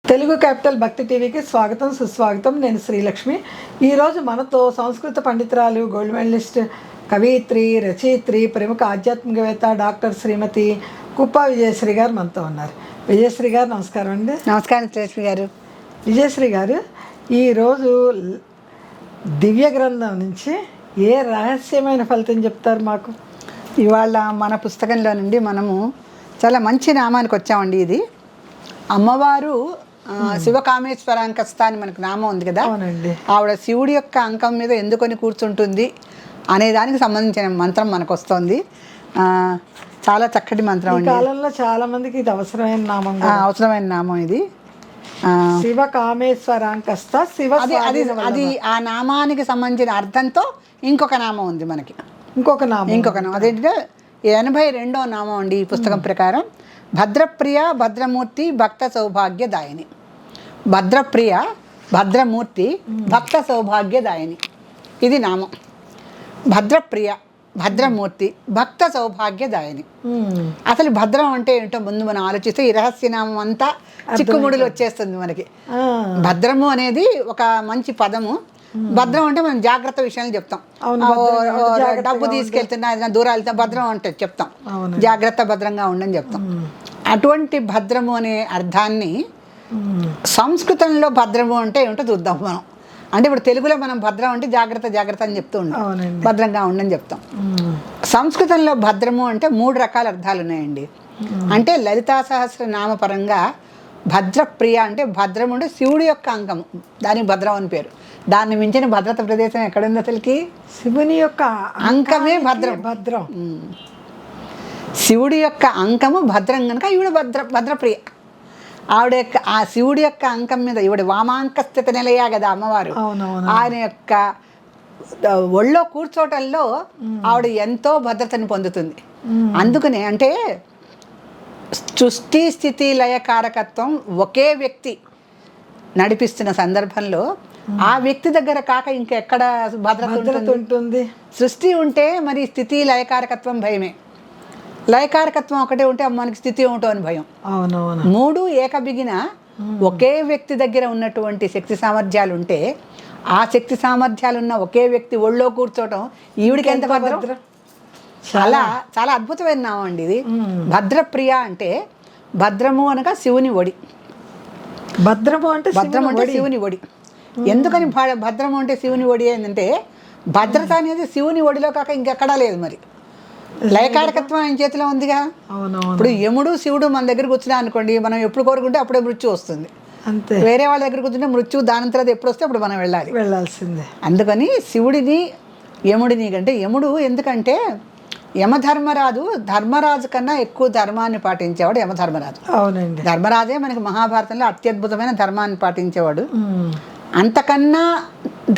Telugu capital భక్తి టీవీకి స్వాగతం సుస్వాగతం. నేను శ్రీలక్ష్మి. ఈరోజు మనతో సంస్కృత పండితురాలు, గోల్డ్ మెడలిస్ట్, కవయిత్రి, రచయిత్రి, ప్రముఖ ఆధ్యాత్మికవేత్త డాక్టర్ శ్రీమతి కుప్ప విజయశ్రీ గారు మనతో ఉన్నారు. విజయశ్రీ గారు నమస్కారం అండి. నమస్కారం శ్రీలక్ష్మి గారు. విజయశ్రీ గారు, ఈరోజు దివ్య గ్రంథం నుంచి ఏ రహస్యమైన ఫలితం చెప్తారు మాకు? ఇవాళ మన పుస్తకంలో నుండి మనము చాలా మంచి నామానికి వచ్చామండి. ఇది అమ్మవారు శివకామేశ్వరాంకస్త అని మనకు నామం ఉంది కదా. అవునండి. ఆవిడ శివుడి యొక్క అంకం మీద ఎందుకొని కూర్చుంటుంది అనే దానికి సంబంధించిన మంత్రం మనకు వస్తుంది. చాలా చక్కటి మంత్రం అండి. కాలంలో చాలా మందికి ఇది అవసరమైన నామం, అవసరమైన నామం ఇది. శివకామేశ్వరాంకస్త శివ అది ఆ నామానికి సంబంధించిన అర్థంతో ఇంకొక నామం ఉంది మనకి. ఇంకొక నామం అదేంటంటే 82వ నామం అండి ఈ పుస్తకం ప్రకారం. భద్రప్రియ భద్రమూర్తి భక్త సౌభాగ్యదాయిని. భద్రప్రియ భద్రమూర్తి భక్త సౌభాగ్యదాయిని, ఇది నామం. భద్రప్రియ భద్రమూర్తి భక్త సౌభాగ్యదాయిని. అసలు భద్రం అంటే ఏంటో ముందు మనం ఆలోచిస్తే ఈ రహస్యనామం అంతా చిక్కుముడులు వచ్చేస్తుంది మనకి. భద్రము అనేది ఒక మంచి పదము. భద్రం అంటే మనం జాగ్రత్త విషయాలు చెప్తాం. డబ్బు తీసుకెళ్తున్నా ఏదైనా దూరాలు వెళ్తే భద్రం అంటే చెప్తాం, జాగ్రత్త భద్రంగా ఉండని చెప్తాం. అటువంటి భద్రము అనే అర్థాన్ని సంస్కృతంలో భద్రము అంటే ఏమిటో చూద్దాం మనం. అంటే ఇప్పుడు తెలుగులో మనం భద్రం అంటే జాగ్రత్త జాగ్రత్త అని చెప్తూ ఉంటాం, భద్రంగా ఉండని చెప్తాం. సంస్కృతంలో భద్రము అంటే 3 రకాల అర్థాలు ఉన్నాయండి. అంటే లలితా సహస్రనామ పరంగా భద్రప్రియ అంటే భద్రము అంటే శివుడి యొక్క అంకము, దానికి భద్రం అని పేరు. దాన్ని మించిన భద్రత ప్రదేశం ఎక్కడుంది అసలుకి? శివుని యొక్క అంకమే భద్రం. భద్రం శివుడి యొక్క అంకము భద్రం కనుక ఈవిడ భద్రప్రియ. ఆవిడ యొక్క ఆ శివుడి యొక్క అంకం మీద ఈవిడ వామాంక స్థితి నిలయా కదా అమ్మవారు. ఆయన యొక్క ఒళ్ళో కూర్చోటంలో ఆవిడ ఎంతో భద్రతను పొందుతుంది. అందుకనే అంటే సృష్టి స్థితి లయ కారకత్వం ఒకే వ్యక్తి నడిపిస్తున్న సందర్భంలో ఆ వ్యక్తి దగ్గర కాక ఇంకెక్కడ భద్రత ఉంటుంది? సృష్టి ఉంటే మరి స్థితి లయకారకత్వం భయమే. లయకారకత్వం ఒకటే ఉంటే మనకి స్థితి ఏమిటో అని భయం. 3 ఏకబిగిన ఒకే వ్యక్తి దగ్గర ఉన్నటువంటి శక్తి సామర్థ్యాలు ఉంటే ఆ శక్తి సామర్థ్యాలు ఉన్న ఒకే వ్యక్తి ఒళ్ళో కూర్చోవటం ఈవిడికి ఎంత భద్రం. చాలా చాలా అద్భుతమైన నామం అండి ఇది. భద్రప్రియ అంటే భద్రము అనగా శివుని ఒడి. భద్రము అంటే శివుని ఒడి. ఎందుకని భద్రము అంటే శివుని ఒడి ఏంటంటే భద్రత అనేది శివుని ఒడిలో కాక ఇంకెక్కడా లేదు. మరి లయకారకత్వం ఆయన చేతిలో ఉందిగా. ఇప్పుడు యముడు శివుడు మన దగ్గర కూర్చున్నా అనుకోండి, మనం ఎప్పుడు కోరుకుంటే అప్పుడే మృత్యు వస్తుంది. అంతే. వేరే వాళ్ళ దగ్గర కూర్చుంటే మృత్యు దాని తర్వాత ఎప్పుడు వస్తే అప్పుడు మనం వెళ్ళాల్సిందే. అందుకని శివుడిని యముడిని కంటే యముడు ఎందుకంటే ధర్మరాజు కన్నా ఎక్కువ ధర్మాన్ని పాటించేవాడు యమధర్మరాజు. అవునండి. ధర్మరాజే మనకి మహాభారతంలో అత్యద్భుతమైన ధర్మాన్ని పాటించేవాడు. అంతకన్నా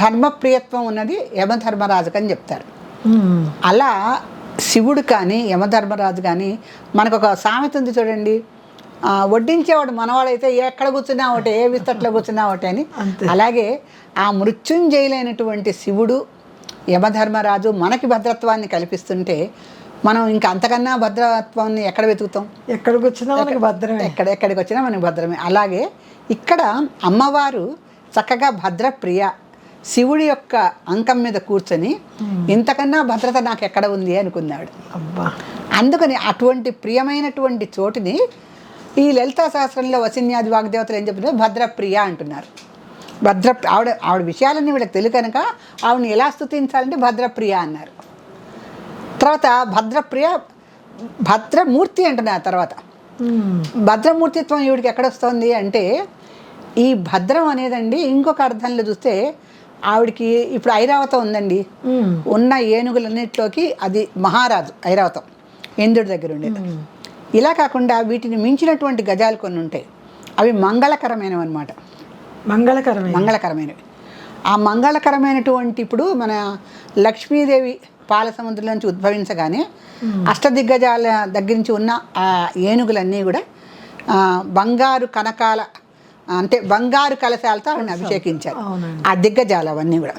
ధర్మప్రియత్వం ఉన్నది యమధర్మరాజుకు అని చెప్తారు. అలా శివుడు కానీ యమధర్మరాజు కానీ మనకు ఒక సామెత ఉంది చూడండి, వడ్డించేవాడు మనవాడైతే ఎక్కడ కూర్చున్నా ఒకటే, ఏ విస్తట్లో కూర్చున్నా ఒకటే అని. అలాగే ఆ మృత్యుంజయులైనటువంటి శివుడు యమధర్మరాజు మనకి భద్రత్వాన్ని కల్పిస్తుంటే మనం ఇంకా అంతకన్నా భద్రత్వాన్ని ఎక్కడ వెతుకుతాం? ఎక్కడికి వచ్చినా మనకి భద్రమే. ఎక్కడికి వచ్చినా మనకి భద్రమే. అలాగే ఇక్కడ అమ్మవారు చక్కగా భద్రప్రియ శివుడి యొక్క అంకం మీద కూర్చొని ఇంతకన్నా భద్రత నాకు ఎక్కడ ఉంది అనుకున్నాడు. అందుకని అటువంటి ప్రియమైనటువంటి చోటుని ఈ లలితా సహస్రంలో వసిన్యాది వాగ్దేవతలు ఏం చెప్తున్నారు? భద్రప్రియ అంటున్నారు. ఆవిడ విషయాలన్నీ వీళ్ళకి తెలియ కనుక ఆవిడని ఎలా స్తుతించాలంటే భద్రప్రియ అన్నారు. తర్వాత భద్రమూర్తి అంటున్నారు. తర్వాత భద్రమూర్తిత్వం ఈవిడికి ఎక్కడొస్తుంది అంటే ఈ భద్రం అనేదండి ఇంకొక అర్థంలో చూస్తే ఆవిడికి ఇప్పుడు ఐరావతం ఉందండి. ఉన్న ఏనుగులన్నిటిలోకి అది మహారాజు ఐరావతం, ఇంద్రుడి దగ్గర ఉండేది. ఇలా కాకుండా వీటిని మించినటువంటి గజాలు కొన్ని ఉంటాయి, అవి మంగళకరమైనవి అనమాట. మంగళకరమైనవి. ఆ మంగళకరమైనటువంటి ఇప్పుడు మన లక్ష్మీదేవి పాల సముద్రం నుంచి ఉద్భవించగానే అష్టదిగ్గజాల దగ్గర నుంచి ఉన్న ఆ ఏనుగులన్నీ కూడా బంగారు కనకాల అంటే బంగారు కలశాలతో ఆవిడని అభిషేకించారు. ఆ దిగ్గజాలు అవన్నీ కూడా.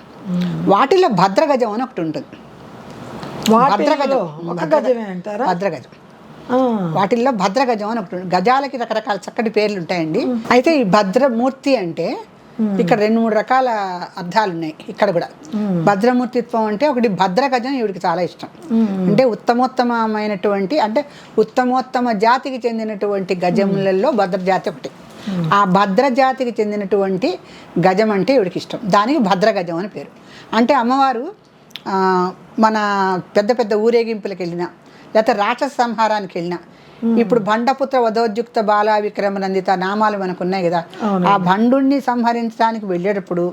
వాటిలో భద్రగజం అని ఒకటి ఉంటుంది. భద్రగజం వాటిల్లో భద్రగజం అని ఒకటి ఉంది. గజాలకి రకరకాల చక్కటి పేర్లు ఉంటాయండి. అయితే ఈ భద్రమూర్తి అంటే ఇక్కడ 2-3 రకాల అర్థాలు ఉన్నాయి. ఇక్కడ కూడా భద్రమూర్తిత్వం అంటే ఒకటి భద్రగజం ఈవిడికి చాలా ఇష్టం. అంటే ఉత్తమోత్తమైనటువంటి అంటే ఉత్తమోత్తమ జాతికి చెందినటువంటి గజములలో భద్ర జాతి ఒకటి. ఆ భద్ర జాతికి చెందినటువంటి గజం అంటే ఈవిడికి ఇష్టం. దానికి భద్రగజం అని పేరు. అంటే అమ్మవారు మన పెద్ద పెద్ద ఊరేగింపులకు వెళ్ళినా లేకపోతే రాక్షస సంహారానికి వెళ్ళినా, ఇప్పుడు భండపుత్ర వధోద్యుక్త బాలా విక్రమనందిత నామాలు మనకు ఉన్నాయి కదా, ఆ భండుణ్ణి సంహరించడానికి వెళ్ళేటప్పుడు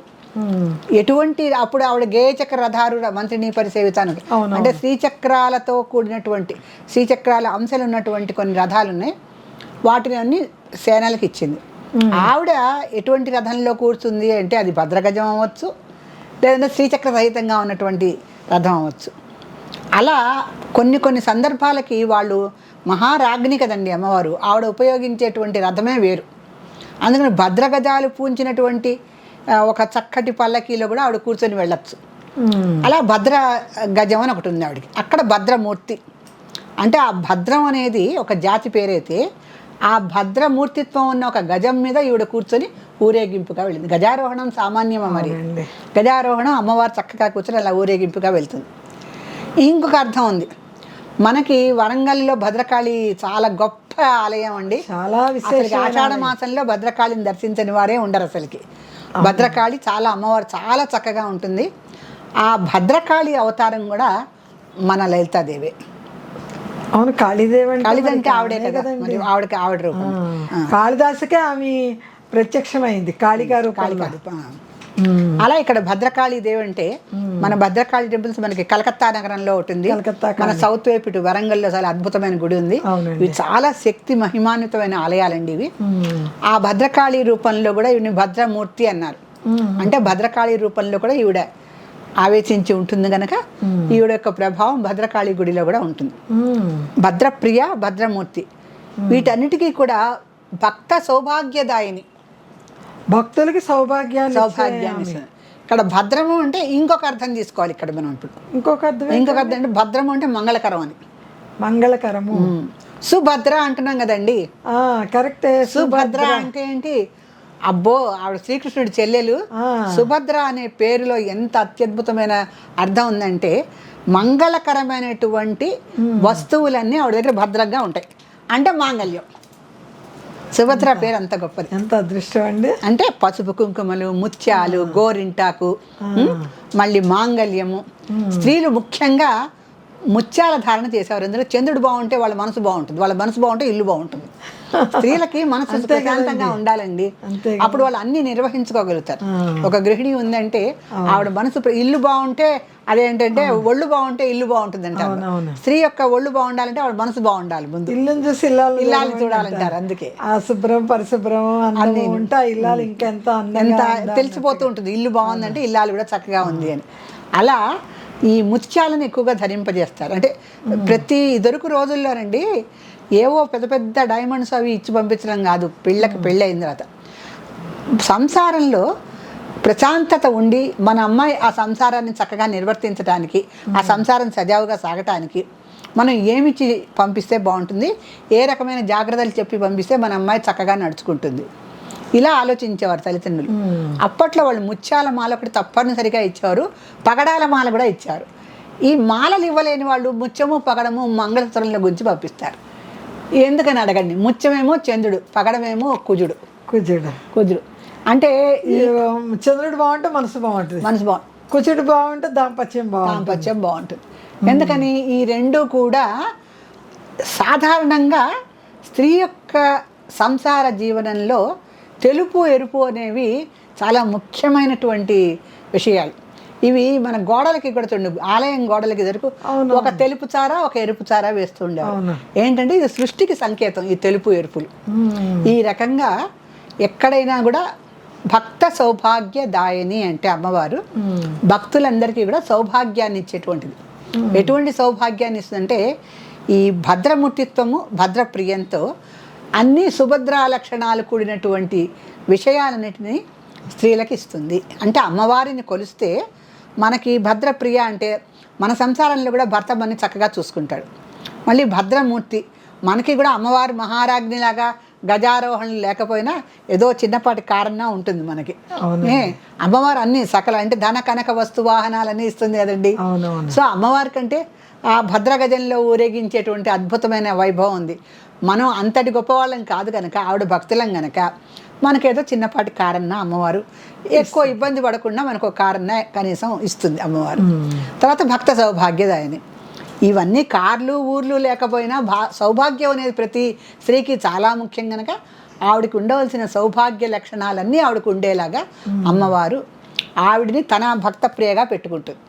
ఎటువంటి అప్పుడు ఆవిడ గేయచక్ర రథారు మంత్రిని పరిసేవితాను అంటే శ్రీచక్రాలతో కూడినటువంటి శ్రీచక్రాల అంశాలు ఉన్నటువంటి కొన్ని రథాలు ఉన్నాయి. వాటిని అన్ని సేనలకు ఇచ్చింది. ఆవిడ ఎటువంటి రథంలో కూర్చుంది అంటే అది భద్రగజం అవ్వచ్చు, లేదంటే శ్రీచక్ర సహితంగా ఉన్నటువంటి రథం అవ్వచ్చు. అలా కొన్ని సందర్భాలకి వాళ్ళు మహారాజ్ఞి కదండి అమ్మవారు, ఆవిడ ఉపయోగించేటువంటి రథమే వేరు. అందుకని భద్రగజాలు పూంచినటువంటి ఒక చక్కటి పల్లకీలో కూడా ఆవిడ కూర్చొని వెళ్ళచ్చు. అలా భద్ర గజం అని ఒకటి ఉంది ఆవిడకి. అక్కడ భద్రమూర్తి అంటే ఆ భద్రం అనేది ఒక జాతి పేరైతే ఆ భద్రమూర్తిత్వం ఉన్న ఒక గజం మీద ఈవిడ కూర్చొని ఊరేగింపుగా వెళ్ళింది. గజారోహణం సామాన్యమా మరి? గజారోహణం అమ్మవారు చక్కగా కూర్చొని అలా ఊరేగింపుగా వెళ్తుంది. ఇంకొక అర్థం ఉంది. మనకి వరంగల్లో భద్రకాళి చాలా గొప్ప ఆలయం అండి. చాలా అసలు ఆషాఢ మాసంలో భద్రకాళిని దర్శించని వారే ఉండరు అసలుకి. భద్రకాళి చాలా అమ్మవారు చాలా చక్కగా ఉంటుంది. ఆ భద్రకాళి అవతారం కూడా మన లలితాదేవి. అవును, కాళీదేవి. కాళిదంటే ఆవిడే కదా, మరి ఆవిడ రూపం. కాళిదాసుకే ఆమె ప్రత్యక్షమైంది కాళిగారు. అలా ఇక్కడ భద్రకాళి దేవి అంటే మన భద్రకాళి టెంపుల్స్ మనకి కలకత్తా నగరంలో ఉంటుంది. మన సౌత్ వైపు ఇటు వరంగల్లో చాలా అద్భుతమైన గుడి ఉంది. ఇవి చాలా శక్తి మహిమాన్వితమైన ఆలయాలండి ఇవి. ఆ భద్రకాళి రూపంలో కూడా ఈవిని భద్రమూర్తి అన్నారు. అంటే భద్రకాళి రూపంలో కూడా ఈవిడ ఆవేశించి ఉంటుంది కనుక ఈవిడ యొక్క ప్రభావం భద్రకాళి గుడిలో కూడా ఉంటుంది. భద్రప్రియ, భద్రమూర్తి వీటన్నిటికీ కూడా భక్త సౌభాగ్యదాయిని, భక్తులకి సౌభాగ్యాన్ని. ఇక్కడ భద్రము అంటే ఇంకొక అర్థం తీసుకోవాలి. ఇక్కడ మనం ఇప్పుడు ఇంకొక అర్థం అంటే భద్రము అంటే మంగళకరం అని. మంగళకరము. సుభద్ర అంటున్నాం కదండి. కరెక్టే. సుభద్ర అంటే ఏంటి? అబ్బో, ఆవిడ శ్రీకృష్ణుడి చెల్లెలు. సుభద్ర అనే పేరులో ఎంత అత్యద్భుతమైన అర్థం ఉందంటే మంగళకరమైనటువంటి వస్తువులన్నీ ఆవిడ దగ్గర భద్రంగా ఉంటాయి. అంటే మాంగళ్యం. సుభద్ర పేరు అంత గొప్పది. ఎంత అదృష్టం అండి. అంటే పసుపు కుంకుమలు, ముత్యాలు, గోరింటాకు, మళ్ళీ మాంగళ్యము. స్త్రీలు ముఖ్యంగా ముత్యాల ధారణ చేసేవారు. ఎందుకంటే చంద్రుడు బాగుంటే వాళ్ళ మనసు బాగుంటుంది, వాళ్ళ మనసు బాగుంటే ఇల్లు బాగుంటుంది. స్త్రీలకి మనసు ప్రశాంతంగా ఉండాలండి, అప్పుడు వాళ్ళు అన్ని నిర్వహించుకోగలుగుతారు. ఒక గృహిణి ఉందంటే ఆవిడ మనసు ఇల్లు బాగుంటే అదేంటంటే ఒళ్ళు బాగుంటే ఇల్లు బాగుంటుంది అంటారు. స్త్రీ యొక్క ఒళ్ళు బాగుండాలంటే ఆవిడ మనసు బాగుండాలి. ముందు ఇల్లుని చూసి ఇల్లాలని చూడాలంటారు. అందుకే ఆ శుభ్రం పరిశుభ్రం అన్ని ఉంటా ఇల్లాలు ఇంకెంత ఎంత తెలిసిపోతూ ఉంటుంది. ఇల్లు బాగుందంటే ఇల్లాలు కూడా చక్కగా ఉంది అని. అలా ఈ ముత్యాలను ఎక్కువగా ధరింపజేస్తారు. అంటే ప్రతి ఇదివరకు రోజుల్లోనండి ఏవో పెద్ద పెద్ద డైమండ్స్ అవి ఇచ్చి పంపించడం కాదు. పెళ్ళి అయిన తర్వాత సంసారంలో ప్రశాంతత ఉండి మన అమ్మాయి ఆ సంసారాన్ని చక్కగా నిర్వర్తించడానికి, ఆ సంసారం సజావుగా సాగటానికి మనం ఏమిచ్చి పంపిస్తే బాగుంటుంది, ఏ రకమైన జాగ్రత్తలు చెప్పి పంపిస్తే మన అమ్మాయి చక్కగా నడుచుకుంటుంది, ఇలా ఆలోచించేవారు తల్లిదండ్రులు. అప్పట్లో వాళ్ళు ముత్యాల మాల ఒకటి తప్పనిసరిగా ఇచ్చేవారు, పగడాల మాల కూడా ఇచ్చారు. ఈ మాలలు ఇవ్వలేని వాళ్ళు ముత్యము పగడము మంగళసూత్రంలో గురించి పంపిస్తారు. ఎందుకని అడగండి. ముత్యమేమో చంద్రుడు, పగడమేమో కుజుడు. అంటే చంద్రుడు బాగుంటే మనసు బాగుంటుంది, కుజుడు బాగుంటే దాంపత్యం బాగుంటుంది. ఎందుకని ఈ రెండు కూడా సాధారణంగా స్త్రీ యొక్క సంసార జీవనంలో తెలుపు ఎరుపు అనేవి చాలా ముఖ్యమైనటువంటి విషయాలు. ఇవి మన గోడలకి కూడా చూడండి, ఆలయం గోడలకి దొరుకు ఒక తెలుపు చార ఒక ఎరుపు చార వేస్తుండేవారు. ఏంటంటే ఇది సృష్టికి సంకేతం ఈ తెలుపు ఎరుపులు. ఈ రకంగా ఎక్కడైనా కూడా భక్త సౌభాగ్య దాయని అంటే అమ్మవారు భక్తులందరికీ కూడా సౌభాగ్యాన్ని ఇచ్చేటువంటిది. ఎటువంటి సౌభాగ్యాన్ని ఇస్తుందంటే ఈ భద్రమూర్తిత్వము భద్రప్రియంతో అన్ని సుభద్రా లక్షణాలు కూడినటువంటి విషయాలన్నిటినీ స్త్రీలకు ఇస్తుంది. అంటే అమ్మవారిని కొలిస్తే మనకి భద్రప్రియ అంటే మన సంసారంలో కూడా భర్త మనని చక్కగా చూసుకుంటాడు. మళ్ళీ భద్రమూర్తి మనకి కూడా అమ్మవారు మహారాజ్ఞిలాగా గజారోహణలు లేకపోయినా ఏదో చిన్నపాటి కారణం ఉంటుంది మనకి. అమ్మవారు అన్ని సకల అంటే ధన కనక వస్తు వాహనాలన్నీ ఇస్తుంది కదండి. సో అమ్మవారి కంటే ఆ భద్రగజంలో ఊరేగించేటువంటి అద్భుతమైన వైభవం ఉంది. మనం అంతటి గొప్పవాళ్ళం కాదు కనుక, ఆవిడ భక్తులం కనుక మనకేదో చిన్నపాటి కారణం అమ్మవారు ఎక్కువ ఇబ్బంది పడకుండా మనకు ఒక కారణం కనీసం ఇస్తుంది అమ్మవారు. తర్వాత భక్త సౌభాగ్యదాయని. ఇవన్నీ కార్లు ఊర్లు లేకపోయినా సౌభాగ్యం అనేది ప్రతి స్త్రీకి చాలా ముఖ్యం కనుక ఆవిడకి ఉండవలసిన సౌభాగ్య లక్షణాలన్నీ ఆవిడకు ఉండేలాగా అమ్మవారు ఆవిడని తన భక్త ప్రియగా పెట్టుకుంటుంది.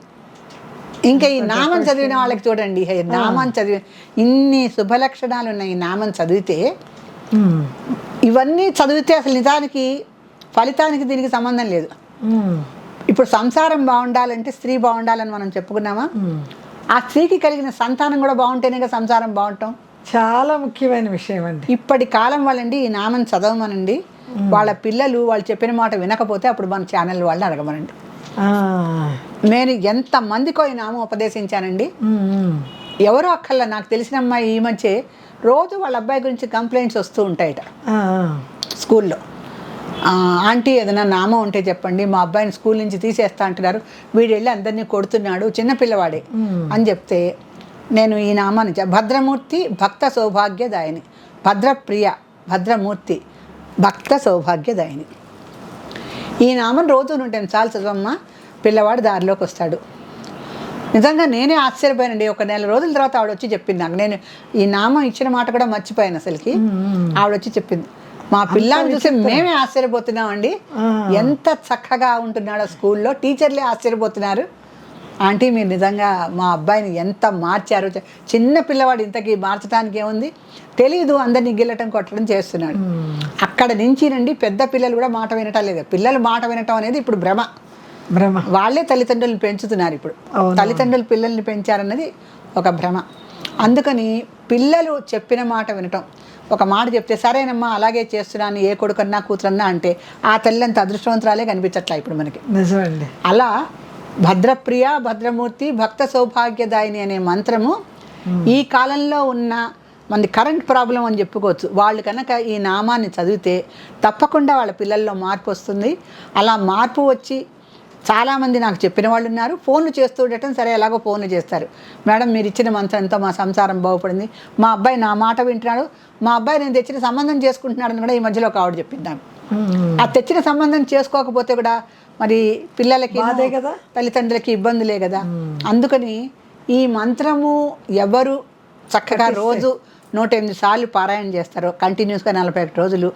ఇంకా ఈ నామం చదివిన వాళ్ళకి చూడండి, నామం చదివి ఇన్ని శుభలక్షణాలు ఉన్నాయి. ఈ నామం చదివితే ఇవన్నీ చదివితే అసలు నిజానికి ఫలితానికి దీనికి సంబంధం లేదు. ఇప్పుడు సంసారం బాగుండాలంటే స్త్రీ బాగుండాలని మనం చెప్పుకున్నామా? ఆ స్త్రీకి కలిగిన సంతానం కూడా బాగుంటేనే సంసారం బాగుంటాం. చాలా ముఖ్యమైన విషయం అండి. ఇప్పటి కాలం వాళ్ళండి ఈ నామం చదవమనండి, వాళ్ళ పిల్లలు వాళ్ళు చెప్పిన మాట వినకపోతే అప్పుడు మన ఛానల్ వాళ్ళని అడగమనండి. నేను ఎంతమందికో ఈ నామం ఉపదేశించానండి. ఎవరో అక్కర్లా, నాకు తెలిసిన అమ్మాయి ఈ మధ్య రోజు వాళ్ళ అబ్బాయి గురించి కంప్లైంట్స్ వస్తూ ఉంటాయట స్కూల్లో. ఆంటీ ఏదైనా నామం ఉంటే చెప్పండి, మా అబ్బాయిని స్కూల్ నుంచి తీసేస్తా అంటున్నారు, వీడు వెళ్ళి అందరినీ కొడుతున్నాడు, చిన్నపిల్లవాడే అని చెప్తే నేను ఈ నామాన్ని భద్రమూర్తి భక్త సౌభాగ్యదాయని, భద్రప్రియ భద్రమూర్తి భక్త సౌభాగ్యదాయని. ఈ నామం రోజు ఉంటాను చాలు చదవమ్మా, పిల్లవాడు దారిలోకి వస్తాడు. నిజంగా నేనే ఆశ్చర్యపోయానండి. ఒక నెల రోజుల తర్వాత ఆవిడ వచ్చి చెప్పింది నాకు. నేను ఈ నామం ఇచ్చిన మాట కూడా మర్చిపోయాను అసలుకి. ఆవిడ వచ్చి చెప్పింది, మా పిల్లని చూసి మేమే ఆశ్చర్యపోతున్నామండి, ఎంత చక్కగా ఉంటున్నాడో స్కూల్లో, టీచర్లే ఆశ్చర్యపోతున్నారు. ఆంటీ మీరు నిజంగా మా అబ్బాయిని ఎంత మార్చారు, చిన్న పిల్లవాడు ఇంతకీ మార్చడానికి ఏముంది, తెలీదు, అందరినీ గిల్లటం కొట్టడం చేస్తున్నాడు. అక్కడ నుంచి రండి పెద్ద పిల్లలు కూడా మాట వినటం లేదు. పిల్లలు మాట వినటం అనేది ఇప్పుడు భ్రమ. వాళ్ళే తల్లిదండ్రులను పెంచుతున్నారు. ఇప్పుడు తల్లిదండ్రులు పిల్లల్ని పెంచారన్నది ఒక భ్రమ. అందుకని పిల్లలు చెప్పిన మాట వినటం, ఒక మాట చెప్తే సరేనమ్మా అలాగే చేస్తున్నాను, ఏ కొడుకన్నా కూతురన్నా అంటే ఆ తల్లి అంత అదృష్టవంతురాలే కనిపించట్లా ఇప్పుడు మనకి. నిజమండి. అలా భద్రప్రియ భద్రమూర్తి భక్త సౌభాగ్యదాయిని అనే మంత్రము ఈ కాలంలో ఉన్న మనది కరెంట్ ప్రాబ్లం అని చెప్పుకోవచ్చు. వాళ్ళు కనుక ఈ నామాన్ని చదివితే తప్పకుండా వాళ్ళ పిల్లల్లో మార్పు వస్తుంది. అలా మార్పు వచ్చి చాలామంది నాకు చెప్పిన వాళ్ళు ఉన్నారు. ఫోన్లు చేస్తూ ఉండటం, సరే ఎలాగో ఫోన్లు చేస్తారు, మేడం మీరు ఇచ్చిన మంత్రంతో మా సంసారం బాగుపడింది, మా అబ్బాయి నా మాట వింటున్నాడు, మా అబ్బాయి నేను తెచ్చిన సంబంధం చేసుకుంటున్నాడని కూడా ఈ మధ్యలో ఒక ఆవిడ చెప్పింది నాకు. ఆ తెచ్చిన సంబంధం చేసుకోకపోతే కూడా మరి పిల్లలకి అదే కదా, తల్లిదండ్రులకి ఇబ్బందులే కదా. అందుకని ఈ మంత్రము ఎవరు చక్కగా రోజు 108 సార్లు పారాయణ చేస్తారో కంటిన్యూస్గా 41 రోజులు,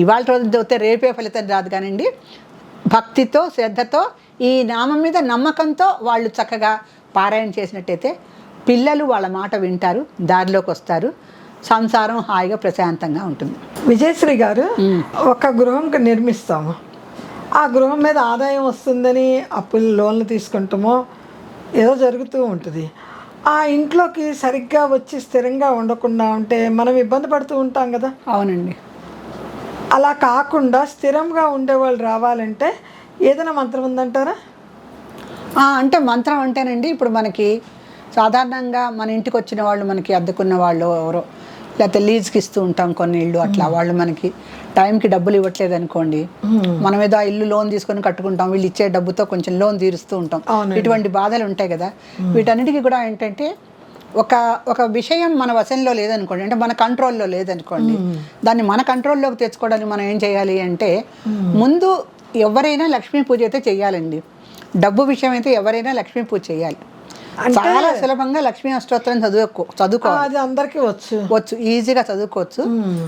ఇవాళ రోజు చదివితే రేపే ఫలితం రాదు కానివ్వండి, భక్తితో శ్రద్ధతో ఈ నామం మీద నమ్మకంతో వాళ్ళు చక్కగా పారాయణ చేసినట్టయితే పిల్లలు వాళ్ళ మాట వింటారు, దారిలోకి వస్తారు, సంసారం హాయిగా ప్రశాంతంగా ఉంటుంది. విజయశ్రీ గారు, ఒక గృహం నిర్మిస్తాము, ఆ గృహం మీద ఆదాయం వస్తుందని అప్పులు లోన్లు తీసుకుంటామో ఏదో జరుగుతూ ఉంటుంది. ఆ ఇంట్లోకి సరిగ్గా వచ్చి స్థిరంగా ఉండకుండా ఉంటే మనం ఇబ్బంది పడుతూ ఉంటాం కదా. అవునండి. అలా కాకుండా స్థిరంగా ఉండేవాళ్ళు రావాలంటే ఏదైనా మంత్రం ఉందంటారా? అంటే మంత్రం అంటేనండి, ఇప్పుడు మనకి సాధారణంగా మన ఇంటికి వచ్చిన వాళ్ళు, మనకి అద్దెకున్న వాళ్ళు ఎవరో, లేకపోతే లీజ్కి ఇస్తూ ఉంటాం కొన్ని ఇళ్ళు, అట్లా వాళ్ళు మనకి టైంకి డబ్బులు ఇవ్వట్లేదు అనుకోండి, మనం ఏదో ఆ ఇల్లు లోన్ తీసుకొని కట్టుకుంటాం, వీళ్ళు ఇచ్చే డబ్బుతో కొంచెం లోన్ తీరుస్తూ ఉంటాం, ఇటువంటి బాధలు ఉంటాయి కదా. వీటన్నిటికీ కూడా ఏంటంటే ఒక విషయం మన వశంలో లేదనుకోండి, అంటే మన కంట్రోల్లో లేదనుకోండి, దాన్ని మన కంట్రోల్లోకి తెచ్చుకోవడానికి మనం ఏం చేయాలి అంటే, ముందు ఎవరైనా లక్ష్మీ పూజ అయితే చెయ్యాలండి. డబ్బు విషయం అయితే ఎవరైనా లక్ష్మీ పూజ చేయాలి. చాలా సులభంగా లక్ష్మీ అష్టోత్తరం చదువుకోవాలి. అది అందరికీ వచ్చు, ఈజీగా చదువుకోవచ్చు.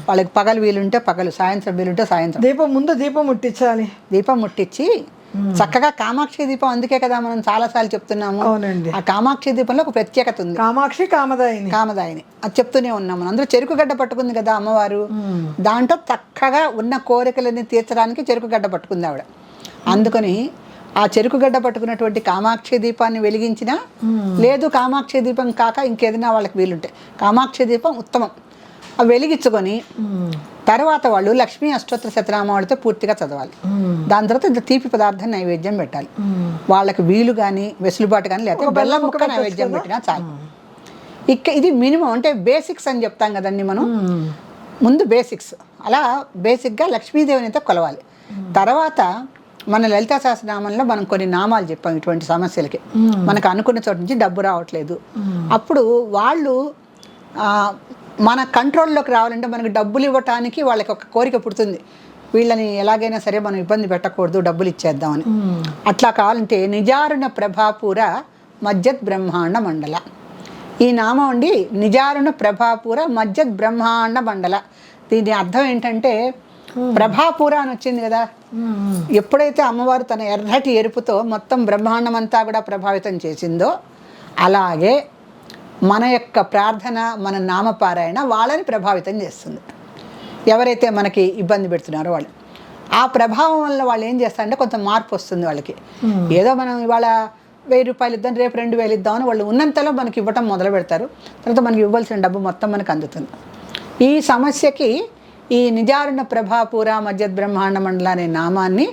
వాళ్ళకి పగలు వీలుంటే పగలు, సాయంత్రం వీలుంటే సాయంత్రం. దీపం ముట్టించాలి. దీపం ముట్టించి చక్కగా కామాక్షి దీపం, అందుకే కదా మనం చాలాసార్లు చెప్తున్నాము. అవునండి. ఆ కామాక్షి దీపంలో ఒక ప్రత్యేకత ఉంది. కామాక్షి కామదాయిని అది చెప్తూనే ఉన్నాము. అందులో చెరుకు గడ్డ పట్టుకుంది కదా అమ్మవారు, దాంట్లో చక్కగా ఉన్న కోరికలన్నీ తీర్చడానికి చెరుకు గడ్డ పట్టుకుంది ఆవిడ. అందుకని ఆ చెరుకు గడ్డ పట్టుకున్నటువంటి కామాక్షి దీపాన్ని వెలిగించినా, లేదు కామాక్షి దీపం కాక ఇంకేదైనా వాళ్ళకి వీలుంటే కామాక్షి దీపం ఉత్తమం, అవి వెలిగించుకొని తర్వాత వాళ్ళు లక్ష్మీ అష్టోత్తర శతనామాలతో పూర్తిగా చదవాలి. దాని తర్వాత ఇంత తీపి పదార్థం నైవేద్యం పెట్టాలి. వాళ్ళకి వీలు కానీ వెసులుబాటు కానీ లేకపోతే బెల్లం ముక్క నైవేద్యం పెట్టినా చాలు. ఇది మినిమం, అంటే బేసిక్స్ అని చెప్తాం కదండి మనం. ముందు బేసిక్స్, అలా బేసిక్గా లక్ష్మీదేవిని అయితే కొలవాలి. తర్వాత మన లలితా సహస్రనామంలో మనం కొన్ని నామాలు చెప్పాం ఇటువంటి సమస్యలకి. మనకు అనుకున్న చోటు నుంచి డబ్బు రావట్లేదు, అప్పుడు వాళ్ళు మన కంట్రోల్లోకి రావాలంటే మనకు డబ్బులు ఇవ్వటానికి వాళ్ళకి ఒక కోరిక పుడుతుంది, వీళ్ళని ఎలాగైనా సరే మనం ఇబ్బంది పెట్టకూడదు, డబ్బులు ఇచ్చేద్దామని. అట్లా కావాలంటే నిజారుణ ప్రభాపూర మజ్జత్ బ్రహ్మాండ మండల, ఈ నామం అండి నిజారుణ ప్రభాపూర మజ్జత్ బ్రహ్మాండ మండల. దీని అర్థం ఏంటంటే ప్రభాపూర అని వచ్చింది కదా, ఎప్పుడైతే అమ్మవారు తన ఎర్రటి ఎరుపుతో మొత్తం బ్రహ్మాండం అంతా కూడా ప్రభావితం చేసిందో, అలాగే మన యొక్క ప్రార్థన, మన నామపారాయణ వాళ్ళని ప్రభావితం చేస్తుంది. ఎవరైతే మనకి ఇబ్బంది పెడుతున్నారో వాళ్ళు, ఆ ప్రభావం వల్ల వాళ్ళు ఏం చేస్తారంటే కొంత మార్పు వస్తుంది వాళ్ళకి. ఏదో మనం ఇవాళ 1000 రూపాయలు ఇద్దాం, రేపు 2000 ఇద్దామని వాళ్ళు ఉన్నంతలో మనకి ఇవ్వటం మొదలు పెడతారు. తర్వాత మనకి ఇవ్వాల్సిన డబ్బు మొత్తం మనకు అందుతుంది. ఈ సమస్యకి ఈ నిజారుణ ప్రభాపూర మజ్జత్ బ్రహ్మాండ మండల అనే నామాన్ని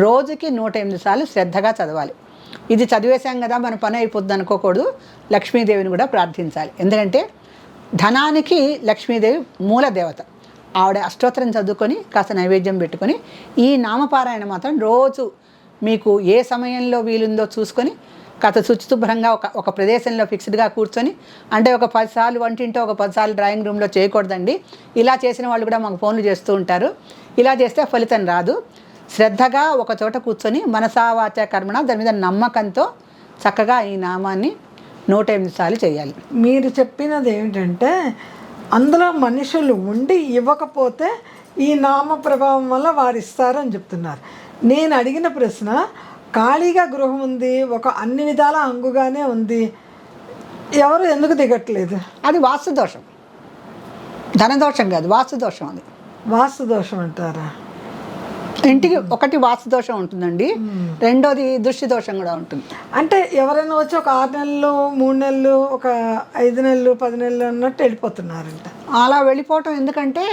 రోజుకి 108 సార్లు శ్రద్ధగా చదవాలి. ఇది చదివేశాం కదా మన పని అయిపోద్ది అనుకోకూడదు, లక్ష్మీదేవిని కూడా ప్రార్థించాలి. ఎందుకంటే ధనానికి లక్ష్మీదేవి మూల దేవత. ఆవిడ అష్టోత్తరం చదువుకొని కాస్త నైవేద్యం పెట్టుకొని ఈ నామపారాయణ మాత్రం రోజు మీకు ఏ సమయంలో వీలుందో చూసుకొని కాస్త శుచిశుభ్రంగా ఒక ప్రదేశంలో ఫిక్స్డ్గా కూర్చొని, అంటే ఒక 10 సార్లు వంటింటో ఒక 10 సార్లు డ్రాయింగ్ రూమ్లో చేయకూడదండి. ఇలా చేసిన వాళ్ళు కూడా మాకు ఫోన్లు చేస్తూ ఉంటారు. ఇలా చేస్తే ఫలితం రాదు. శ్రద్ధగా ఒక చోట కూర్చొని మనసా వాచ కర్మణ దాని మీద నమ్మకంతో చక్కగా ఈ నామాన్ని 108 సార్లు చేయాలి. మీరు చెప్పినది ఏమిటంటే అందులో మనుషులు ఉండి ఇవ్వకపోతే ఈ నామ ప్రభావం వల్ల వారు ఇస్తారని చెప్తున్నారు. నేను అడిగిన ప్రశ్న, ఖాళీగా గృహం ఉంది, ఒక అన్ని విధాల హంగుగానే ఉంది, ఎవరు ఎందుకు దిగట్లేదు? అది వాస్తు దోషం, ధనదోషం కాదు, వాస్తు దోషం. అది వాస్తు దోషం అంటారా? ఇంటికి ఒకటి వాస్తు దోషం ఉంటుందండి, రెండోది దృష్టి దోషం కూడా ఉంటుంది. అంటే ఎవరైనా వచ్చి ఒక 6 నెలలు 3 నెలలు ఒక 5 నెలలు 10 నెలలు అన్నట్టు వెళ్ళిపోతున్నారంట. అలా వెళ్ళిపోవటం ఎందుకంటే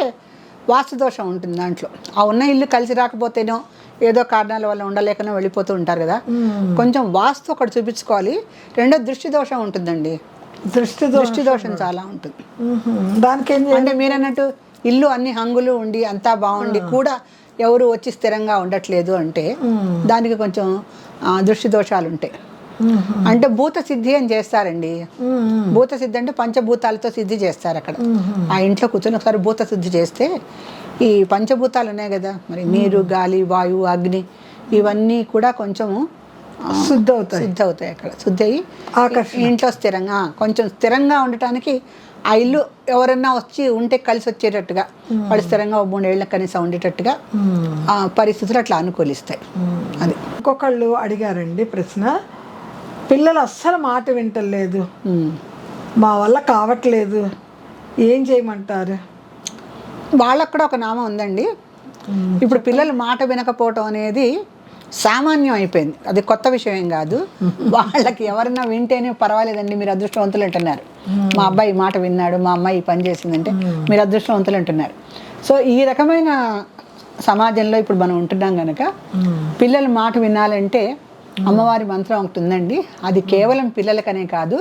వాస్తు దోషం ఉంటుంది దాంట్లో. ఆ ఉన్న ఇల్లు కలిసి రాకపోతేనో ఏదో కారణాల వల్ల ఉండలేకనో వెళ్ళిపోతూ ఉంటారు కదా. కొంచెం వాస్తు ఒకటి చూపించుకోవాలి. రెండో దృష్టి దోషం ఉంటుందండి, దృష్టి దోషం చాలా ఉంటుంది. దానికి అంటే మీరు అన్నట్టు ఇల్లు అన్ని హంగులు ఉండి అంతా బాగుండి కూడా ఎవరు వచ్చి స్థిరంగా ఉండట్లేదు అంటే దానికి కొంచెం దృష్టి దోషాలు ఉంటాయి. అంటే భూత సిద్ధి అని చేస్తారండి. భూత సిద్ధి అంటే పంచభూతాలతో సిద్ధి చేస్తారు. అక్కడ ఆ ఇంట్లో కూర్చొని ఒకసారి భూత సిద్ధి చేస్తే ఈ పంచభూతాలు ఉన్నాయి కదా, మరి నీరు, గాలి, వాయువు, అగ్ని, ఇవన్నీ కూడా కొంచెము శుద్ధి అవుతాయి. అక్కడ శుద్ధి అయ్యి ఇంట్లో స్థిరంగా కొంచెం స్థిరంగా ఉండటానికి ఆ ఇల్లు ఎవరన్నా వచ్చి ఉంటే కలిసి వచ్చేటట్టుగా, వాళ్ళు స్థిరంగా 3 ఏళ్ళ కనీసం ఉండేటట్టుగా ఆ పరిస్థితులు అట్లా అనుకూలిస్తాయి. అది ఇంకొకళ్ళు అడిగారండి ప్రశ్న, పిల్లలు అస్సలు మాట వింటలేదు, మా వల్ల కావట్లేదు, ఏం చేయమంటారు? వాళ్ళకు కూడా ఒక నామం ఉందండి. ఇప్పుడు పిల్లలు మాట వినకపోవటం అనేది సామాన్యం అయిపోయింది, అది కొత్త విషయం ఏం కాదు. వాళ్ళకి ఎవరన్నా వింటేనే పర్వాలేదండి మీరు అదృష్టవంతులు అంటున్నారు. మా అబ్బాయి మాట విన్నాడు, మా అమ్మాయి పని చేసిందంటే మీరు అదృష్టవంతులు అంటున్నారు. సో ఈ రకమైన సమాజంలో ఇప్పుడు మనం ఉంటున్నాం కనుక పిల్లలు మాట వినాలంటే అమ్మవారి మంత్రం ఒకటి ఉందండి. అది కేవలం పిల్లలకనే కాదు,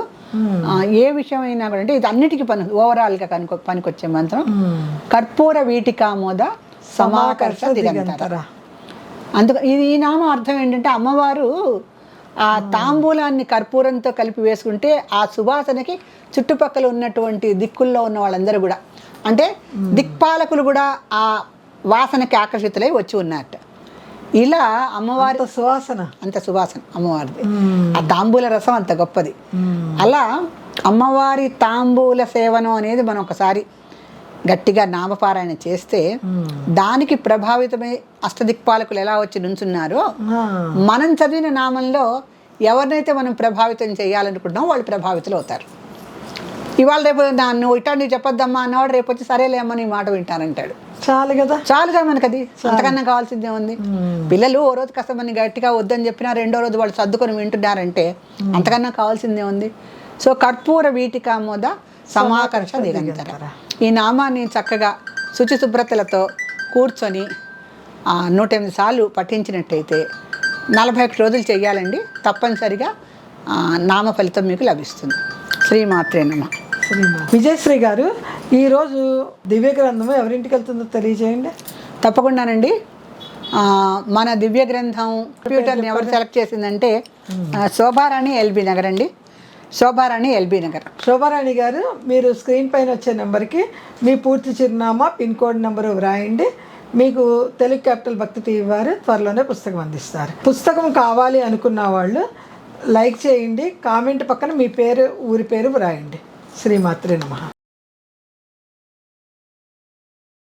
ఏ విషయం అయినా కూడా, అంటే ఇది అన్నిటికీ ఓవరాల్గా పనికొచ్చే మంత్రం. కర్పూర వీటికామోద సమాకర్ష దిగంతర. అందుకు ఈ నామం అర్థం ఏంటంటే అమ్మవారు ఆ తాంబూలాన్ని కర్పూరంతో కలిపి వేసుకుంటే ఆ సువాసనకి చుట్టుపక్కల ఉన్నటువంటి దిక్కుల్లో ఉన్న వాళ్ళందరూ కూడా, అంటే దిక్పాలకులు కూడా ఆ వాసనకి ఆకర్షితులై వచ్చి ఉన్నట్టు. ఇలా అమ్మవారి అంత సువాసన అమ్మవారిది, ఆ తాంబూల రసం అంత గొప్పది. అలా అమ్మవారి తాంబూల సేవనం అనేది మనం ఒకసారి గట్టిగా నామపారాయణ చేస్తే దానికి ప్రభావితమై అష్టదిక్పాలకులు ఎలా వచ్చి నుంచున్నారో మనం చదివిన నామంలో ఎవరినైతే మనం ప్రభావితం చేయాలనుకుంటున్నామో వాళ్ళు ప్రభావితులు అవుతారు. ఇవాళ రేపు నువ్వు ఇట్టా నువ్వు చెప్పొద్దమ్మా అన్నవాడు రేపు వచ్చి సరేలే అమ్మ నీ మాట వింటానంటాడు. చాలుగా మనకు అది అంతకన్నా కావాల్సిందే ఉంది. పిల్లలు ఓ రోజు కాస్త మన గట్టిగా వద్దని చెప్పినా రెండో రోజు వాళ్ళు సర్దుకొని వింటున్నారంటే అంతకన్నా కావాల్సిందే ఉంది. సో కర్పూర వీటికామోద సమాకర్ష దిగంతర, ఈ నామాన్ని చక్కగా శుచిశుభ్రతలతో కూర్చొని 108 సార్లు పఠించినట్టయితే 41 రోజులు చేయాలండి. తప్పనిసరిగా నామ ఫలితం మీకు లభిస్తుంది. శ్రీమాత్రే నమః. విజయశ్రీ గారు, ఈరోజు దివ్య గ్రంథము ఎవరింటికి వెళ్తుందో తెలియజేయండి. తప్పకుండానండి. మన దివ్య గ్రంథం కంప్యూటర్ని ఎవరు సెలెక్ట్ చేసిందంటే శోభారాణి ఎల్బీ నగర్ అండి. శోభారాణి ఎల్బీ నగర్. శోభారాణి గారు, మీరు స్క్రీన్ పైన వచ్చే నెంబర్కి మీ పూర్తి చిరునామా, పిన్ కోడ్ నెంబరు వ్రాయండి. మీకు తెలుగు క్యాపిటల్ భక్తి టీవీ వారు త్వరలోనే పుస్తకం అందిస్తారు. పుస్తకం కావాలి అనుకున్న వాళ్ళు లైక్ చేయండి, కామెంట్ పక్కన మీ పేరు, ఊరి పేరు వ్రాయండి. శ్రీమాత్రే నమః.